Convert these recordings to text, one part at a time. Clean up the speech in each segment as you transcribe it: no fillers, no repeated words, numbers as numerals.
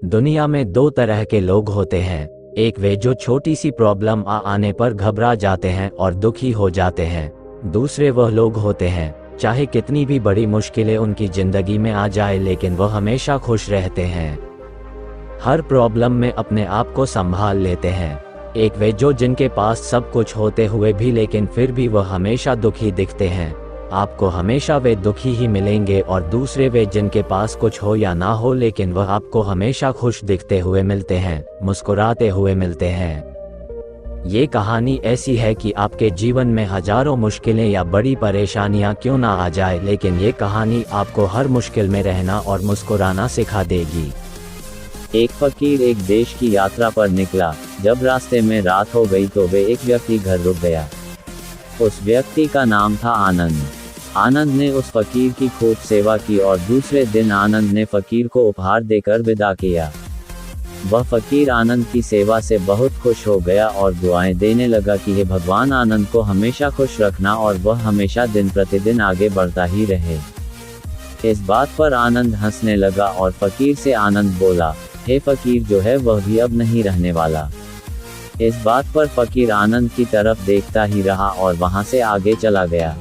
दुनिया में दो तरह के लोग होते हैं, एक वे जो छोटी सी प्रॉब्लम आने पर घबरा जाते हैं और दुखी हो जाते हैं। दूसरे वह लोग होते हैं, चाहे कितनी भी बड़ी मुश्किलें उनकी जिंदगी में आ जाए लेकिन वह हमेशा खुश रहते हैं, हर प्रॉब्लम में अपने आप को संभाल लेते हैं। एक वे जो जिनके पास सब कुछ होते हुए भी लेकिन फिर भी वह हमेशा दुखी दिखते हैं, आपको हमेशा वे दुखी ही मिलेंगे। और दूसरे वे जिनके पास कुछ हो या ना हो लेकिन वह आपको हमेशा खुश दिखते हुए मिलते हैं, मुस्कुराते हुए मिलते हैं। ये कहानी ऐसी है कि आपके जीवन में हजारों मुश्किलें या बड़ी परेशानियां क्यों ना आ जाए, लेकिन ये कहानी आपको हर मुश्किल में रहना और मुस्कुराना सिखा देगी। एक फकीर एक देश की यात्रा पर निकला। जब रास्ते में रात हो गई तो वे एक व्यक्ति घर रुक गया। उस व्यक्ति का नाम था आनंद। आनंद ने उस फकीर की खूब सेवा की और दूसरे दिन आनंद ने फकीर को उपहार देकर विदा किया। वह फकीर आनंद की सेवा से बहुत खुश हो गया और दुआएं देने लगा कि हे भगवान, आनंद को हमेशा खुश रखना और वह हमेशा दिन प्रतिदिन आगे बढ़ता ही रहे। इस बात पर आनंद हंसने लगा और फकीर से आनंद बोला, हे फकीर, जो है वह भी अब नहीं रहने वाला। इस बात पर फकीर आनंद की तरफ देखता ही रहा और वहां से आगे चला गया।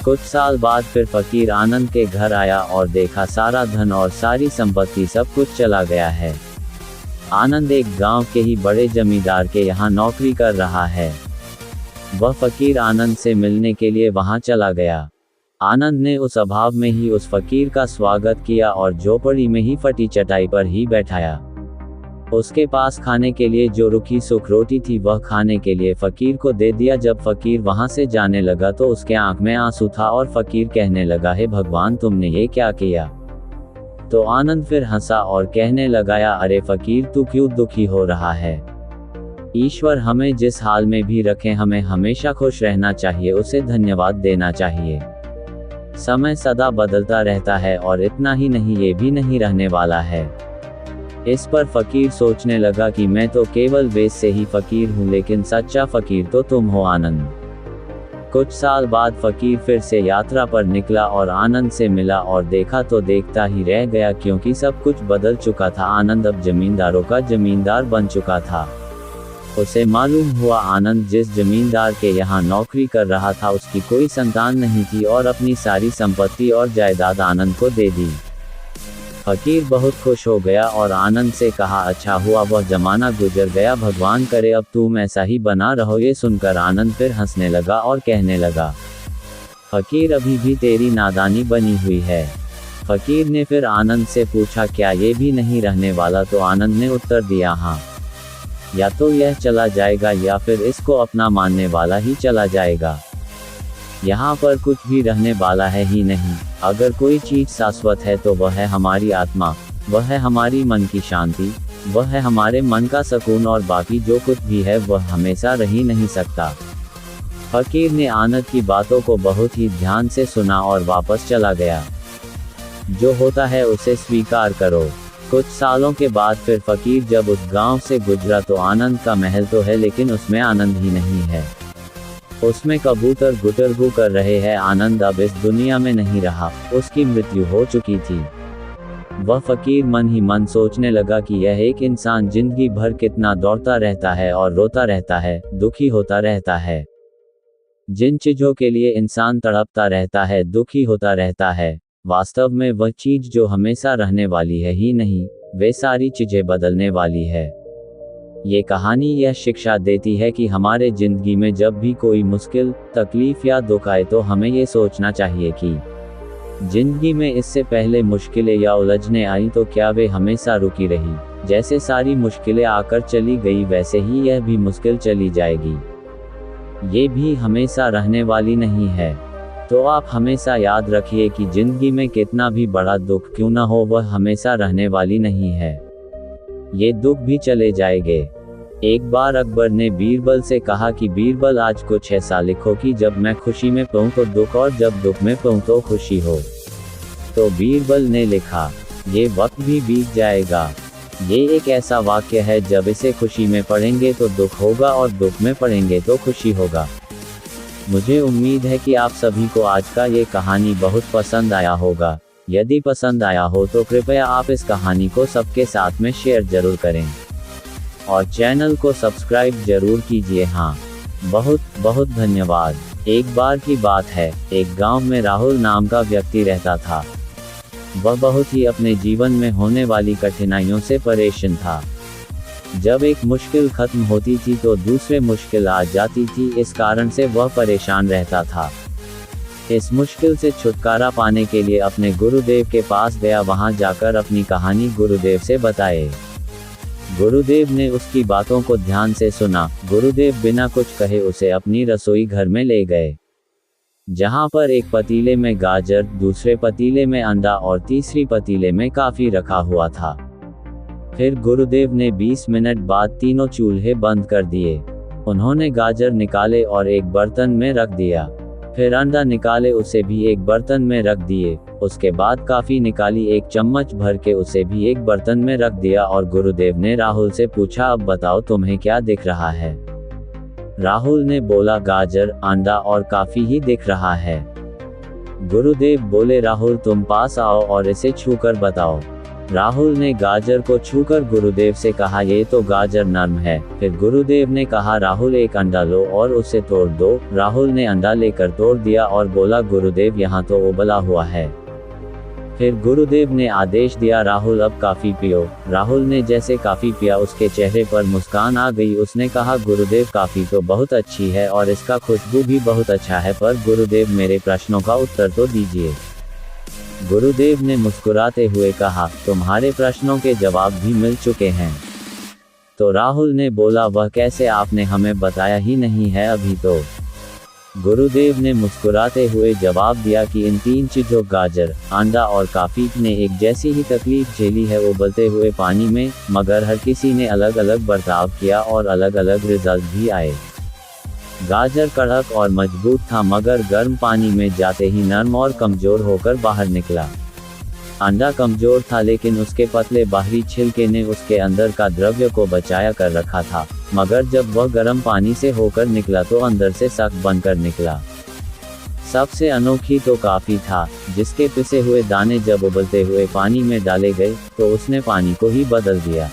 कुछ साल बाद फिर फकीर आनंद के घर आया और देखा सारा धन और सारी संपत्ति सब कुछ चला गया है। आनंद एक गांव के ही बड़े जमींदार के यहाँ नौकरी कर रहा है। वह फकीर आनंद से मिलने के लिए वहां चला गया। आनंद ने उस अभाव में ही उस फकीर का स्वागत किया और झोपड़ी में ही फटी चटाई पर ही बैठाया। उसके पास खाने के लिए जो रुखी सूख रोटी थी वह खाने के लिए फकीर को दे दिया। जब फकीर वहां से जाने लगा तो उसके आंख में आंसू था और फकीर कहने लगा, हे भगवान, तुमने ये क्या किया? तो आनंद फिर हंसा और कहने लगाया, अरे फकीर, तू क्यों दुखी हो रहा है? ईश्वर हमें जिस हाल में भी रखे हमें हमेशा खुश रहना चाहिए, उसे धन्यवाद देना चाहिए। समय सदा बदलता रहता है और इतना ही नहीं, ये भी नहीं रहने वाला है। इस पर फकीर सोचने लगा कि मैं तो केवल वेश से ही फकीर हूँ, लेकिन सच्चा फकीर तो तुम हो आनंद। कुछ साल बाद फकीर फिर से यात्रा पर निकला और आनंद से मिला और देखा तो देखता ही रह गया, क्योंकि सब कुछ बदल चुका था। आनंद अब जमींदारों का जमींदार बन चुका था। उसे मालूम हुआ आनंद जिस जमींदार के यहाँ नौकरी कर रहा था उसकी कोई संतान नहीं थी और अपनी सारी संपत्ति और जायदाद आनंद को दे दी। फकीर बहुत खुश हो गया और आनंद से कहा, अच्छा हुआ वह जमाना गुजर गया, भगवान करे अब तुम ऐसा ही बना रहो। ये सुनकर आनंद फिर हंसने लगा और कहने लगा, फकीर, अभी भी तेरी नादानी बनी हुई है। फकीर ने फिर आनंद से पूछा, क्या ये भी नहीं रहने वाला? तो आनंद ने उत्तर दिया, हाँ, या तो यह चला जाएगा या फिर इसको अपना मानने वाला ही चला जाएगा। यहाँ पर कुछ भी रहने वाला है ही नहीं। अगर कोई चीज शाश्वत है तो वह है हमारी आत्मा, वह है हमारी मन की शांति, वह है हमारे मन का सुकून, और बाकी जो कुछ भी है वह हमेशा रह ही नहीं सकता। फकीर ने आनंद की बातों को बहुत ही ध्यान से सुना और वापस चला गया। जो होता है उसे स्वीकार करो। कुछ सालों के बाद फिर फकीर जब उस गांव से गुजरा तो आनंद का महल तो है लेकिन उसमें आनंद ही नहीं है। उसमें कबूतर गुटरगू कर रहे हैं। आनंद अब इस दुनिया में नहीं रहा, उसकी मृत्यु हो चुकी थी। वह फकीर मन ही मन सोचने लगा कि यह एक इंसान जिंदगी भर कितना दौड़ता रहता है और रोता रहता है, दुखी होता रहता है। जिन चीजों के लिए इंसान तड़पता रहता है, दुखी होता रहता है, वास्तव में वह चीज जो हमेशा रहने वाली है ही नहीं, वे सारी चीजें बदलने वाली है। ये कहानी यह शिक्षा देती है कि हमारे जिंदगी में जब भी कोई मुश्किल, तकलीफ या दुख आए तो हमें ये सोचना चाहिए कि जिंदगी में इससे पहले मुश्किलें या उलझने आई तो क्या वे हमेशा रुकी रही? जैसे सारी मुश्किलें आकर चली गई वैसे ही यह भी मुश्किल चली जाएगी। ये भी हमेशा रहने वाली नहीं है। तो आप हमेशा याद रखिए कि जिंदगी में कितना भी बड़ा दुख क्यों न हो, वह हमेशा रहने वाली नहीं है। ये दुख भी चले जाएंगे। एक बार अकबर ने बीरबल से कहा कि बीरबल, आज कुछ ऐसा लिखो कि जब मैं खुशी में पाऊँ तो दुख और जब दुख में पाऊँ तो खुशी हो। तो बीरबल ने लिखा, ये वक्त भी बीत जाएगा। ये एक ऐसा वाक्य है, जब इसे खुशी में पढ़ेंगे तो दुख होगा और दुख में पढ़ेंगे तो खुशी होगा। मुझे उम्मीद है कि आप सभी को आज का ये कहानी बहुत पसंद आया होगा। यदि पसंद आया हो तो कृपया आप इस कहानी को सबके साथ में शेयर जरूर करें और चैनल को सब्सक्राइब जरूर कीजिए। हाँ, बहुत बहुत धन्यवाद। एक बार की बात है, एक गांव में राहुल नाम का व्यक्ति रहता था। वह बहुत ही अपने जीवन में होने वाली कठिनाइयों से परेशान था। जब एक मुश्किल खत्म होती थी तो दूसरे मुश्किल आ जाती थी, इस कारण से वह परेशान रहता था। इस मुश्किल से छुटकारा पाने के लिए अपने गुरुदेव के पास गया। वहां जाकर अपनी कहानी गुरुदेव से बताए। गुरुदेव ने उसकी बातों को ध्यान से सुना। गुरुदेव बिना कुछ कहे उसे अपनी रसोई घर में ले गए, जहां पर एक पतीले में गाजर, दूसरे पतीले में अंडा और तीसरी पतीले में कॉफी रखा हुआ था। फिर गुरुदेव ने 20 मिनट बाद तीनों चूल्हे बंद कर दिए। उन्होंने गाजर निकाले और एक बर्तन में रख दिया। फिर अंडा निकाले, उसे भी एक बर्तन में रख दिए। उसके बाद कॉफी निकाली, एक चम्मच भर के उसे भी एक बर्तन में रख दिया। और गुरुदेव ने राहुल से पूछा, अब बताओ तुम्हें क्या दिख रहा है? राहुल ने बोला, गाजर, अंडा और कॉफी ही दिख रहा है। गुरुदेव बोले, राहुल तुम पास आओ और इसे छूकर बताओ। राहुल ने गाजर को छूकर गुरुदेव से कहा, ये तो गाजर नरम है। फिर गुरुदेव ने कहा, राहुल एक अंडा लो और उसे तोड़ दो। राहुल ने अंडा लेकर तोड़ दिया और बोला, गुरुदेव यहाँ तो उबला हुआ है। फिर गुरुदेव ने आदेश दिया, राहुल अब कॉफी पियो। राहुल ने जैसे कॉफी पिया उसके चेहरे पर मुस्कान आ गई। उसने कहा, गुरुदेव कॉफी तो बहुत अच्छी है और इसका खुशबू भी बहुत अच्छा है, पर गुरुदेव मेरे प्रश्नों का उत्तर तो दीजिए। गुरुदेव ने मुस्कुराते हुए कहा, तुम्हारे प्रश्नों के जवाब भी मिल चुके हैं। तो राहुल ने बोला, वह कैसे? आपने हमें बताया ही नहीं है अभी तो। गुरुदेव ने मुस्कुराते हुए जवाब दिया कि इन तीन चीजों गाजर, अंडा और कॉफी ने एक जैसी ही तकलीफ झेली है उबलते हुए पानी में, मगर हर किसी ने अलग अलग बर्ताव किया और अलग अलग रिजल्ट भी आए। गाजर कड़क और मजबूत था, मगर गर्म पानी में जाते ही नरम और कमजोर होकर बाहर निकला। अंडा कमजोर था, लेकिन उसके पतले बाहरी छिलके ने उसके अंदर का द्रव्य को बचाया कर रखा था, मगर जब वह गर्म पानी से होकर निकला तो अंदर से सख्त बनकर निकला। सबसे अनोखी तो कॉफी था, जिसके पिसे हुए दाने जब उबलते हुए पानी में डाले गए तो उसने पानी को ही बदल दिया।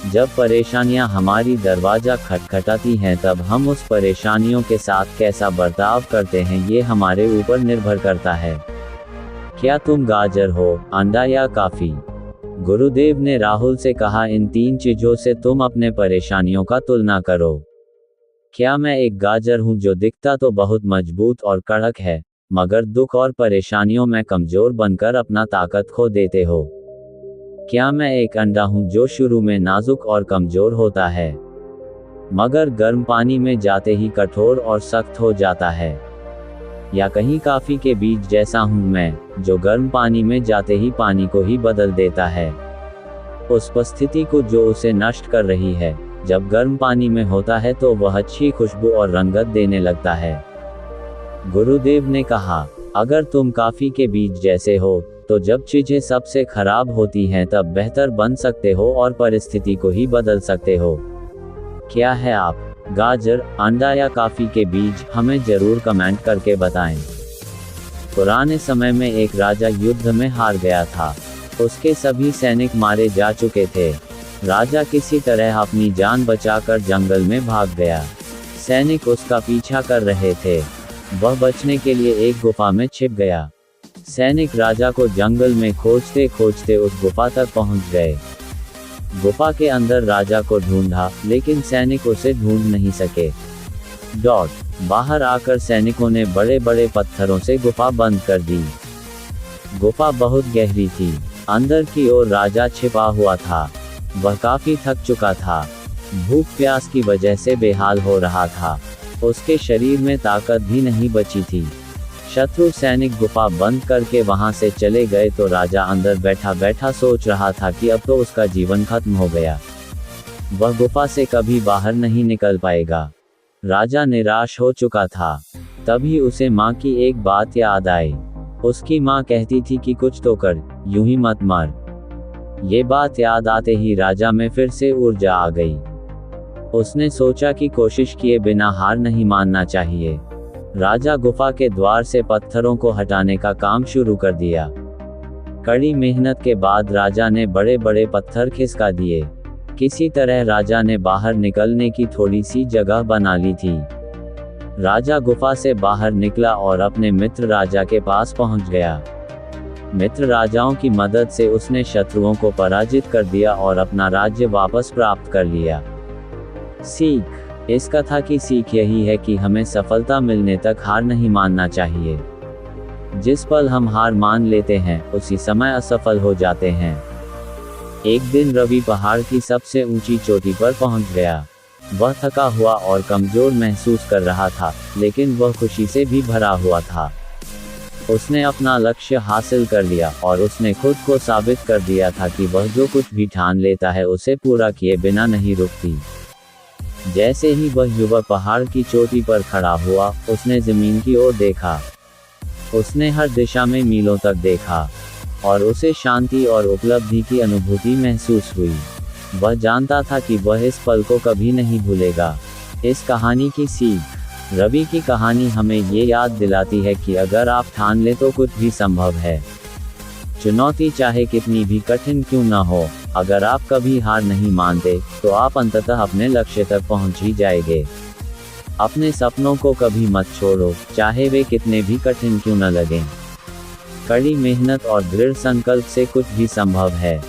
जब परेशानियां हमारी दरवाजा खटखटाती हैं, तब हम उस परेशानियों के साथ कैसा बर्ताव करते हैं, ये हमारे ऊपर निर्भर करता है। क्या तुम गाजर हो, अंडा या कॉफी? गुरुदेव ने राहुल से कहा, इन तीन चीजों से तुम अपने परेशानियों का तुलना करो। क्या मैं एक गाजर हूं जो दिखता तो बहुत मजबूत और कड़क है, मगर दुख और परेशानियों में कमजोर बनकर अपना ताकत खो देते हो? क्या मैं एक अंडा हूं जो शुरू में नाजुक और कमजोर होता है, मगर गर्म पानी में जाते ही कठोर और सख्त हो जाता है? या कहीं कॉफी के बीज जैसा हूं मैं, जो गर्म पानी में जाते ही पानी को ही बदल देता है, उस परिस्थिति को जो उसे नष्ट कर रही है। जब गर्म पानी में होता है तो वह अच्छी खुशबू और रंगत देने लगता है। गुरुदेव ने कहा, अगर तुम कॉफी के बीज जैसे हो, तो जब चीजें सबसे खराब होती हैं तब बेहतर बन सकते हो और परिस्थिति को ही बदल सकते हो। क्या है आप, गाजर, अंडा या कॉफी के बीज? हमें जरूर कमेंट करके बताएं। पुराने समय में एक राजा युद्ध में हार गया था। उसके सभी सैनिक मारे जा चुके थे। राजा किसी तरह अपनी जान बचाकर जंगल में भाग गया। सैनिक उसका पीछा कर रहे थे। वह बचने के लिए एक गुफा में छिप गया। सैनिक राजा को जंगल में खोजते खोजते उस गुफा तक पहुंच गए। गुफा के अंदर राजा को ढूंढा, लेकिन सैनिक उसे ढूंढ नहीं सके। बाहर आकर सैनिकों ने बड़े बड़े पत्थरों से गुफा बंद कर दी। गुफा बहुत गहरी थी। अंदर की ओर राजा छिपा हुआ था। वह काफी थक चुका था। भूख प्यास की वजह से बेहाल हो रहा था। उसके शरीर में ताकत भी नहीं बची थी। शत्रु सैनिक गुफा बंद करके वहां से चले गए तो राजा अंदर बैठा बैठा सोच रहा था कि अब तो उसका जीवन खत्म हो गया। वह गुफा से कभी बाहर नहीं निकल पाएगा। राजा निराश हो चुका था। तभी उसे माँ की एक बात याद आई। उसकी माँ कहती थी कि कुछ तो कर, यूं ही मत मर। ये बात याद आते ही राजा में फिर से ऊर्जा आ गई। उसने सोचा कि कोशिश किए बिना हार नहीं मानना चाहिए। राजा गुफा के द्वार से पत्थरों को हटाने का काम शुरू कर दिया। कड़ी मेहनत के बाद राजा ने बड़े बड़े पत्थर खिसका दिए। किसी तरह राजा ने बाहर निकलने की थोड़ी सी जगह बना ली थी। राजा गुफा से बाहर निकला और अपने मित्र राजा के पास पहुंच गया। मित्र राजाओं की मदद से उसने शत्रुओं को पराजित कर दिया और अपना राज्य वापस प्राप्त कर लिया। सीख: इस कथा की सीख यही है कि हमें सफलता मिलने तक हार नहीं मानना चाहिए। जिस पल हम हार मान लेते हैं, उसी समय असफल हो जाते हैं। एक दिन रवि पहाड़ की सबसे ऊंची चोटी पर पहुंच गया। वह थका हुआ और कमजोर महसूस कर रहा था, लेकिन वह खुशी से भी भरा हुआ था। उसने अपना लक्ष्य हासिल कर लिया और उसने खुद को साबित कर दिया था कि वह जो कुछ भी ठान लेता है उसे पूरा किए बिना नहीं रुकती। जैसे ही वह युवक पहाड़ की चोटी पर खड़ा हुआ, उसने जमीन की ओर देखा। उसने हर दिशा में मीलों तक देखा और उसे शांति और उपलब्धि की अनुभूति महसूस हुई। वह जानता था कि वह इस पल को कभी नहीं भूलेगा। इस कहानी की सीख: रवि की कहानी हमें ये याद दिलाती है कि अगर आप ठान लें तो कुछ भी संभव है। चुनौती चाहे कितनी भी कठिन क्यों न हो, अगर आप कभी हार नहीं मानते, तो आप अंततः अपने लक्ष्य तक पहुंच ही जाएंगे। अपने सपनों को कभी मत छोड़ो, चाहे वे कितने भी कठिन क्यों न लगें। कड़ी मेहनत और दृढ़ संकल्प से कुछ भी संभव है।